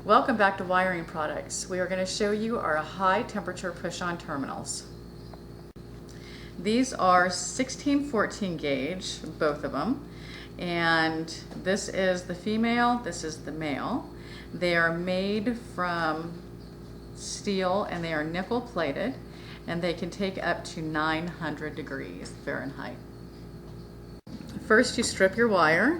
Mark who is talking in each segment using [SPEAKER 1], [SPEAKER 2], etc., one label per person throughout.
[SPEAKER 1] Welcome back to Wiring Products. We are going to show you our high temperature push-on terminals. These are 16-14 gauge, both of them, and this is the female, this is the male. They are made from steel and they are nickel plated, and they can take up to 900 degrees Fahrenheit. First, you strip your wire.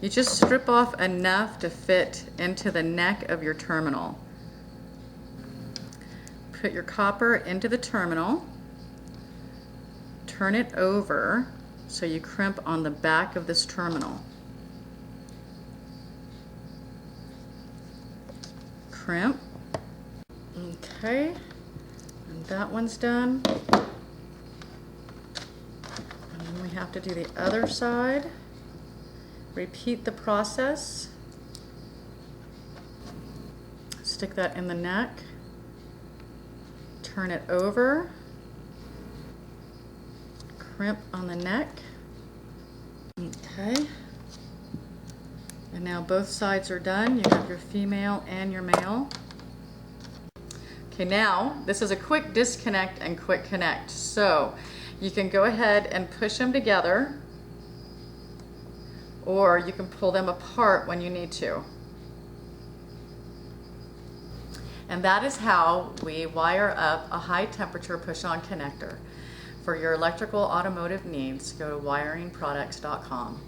[SPEAKER 1] You just strip off enough to fit into the neck of your terminal. Put your copper into the terminal, turn it over so you crimp on the back of this terminal. Crimp. Okay, and that one's done. And then we have to do the other side. Repeat the process. Stick that in the neck. Turn it over. Crimp on the neck. Okay. And now both sides are done. You have your female and your male. Okay, now this is a quick disconnect and quick connect. So you can go ahead and push them together, or you can pull them apart when you need to. And that is how we wire up a high temperature push-on connector. For your electrical automotive needs, go to wiringproducts.com.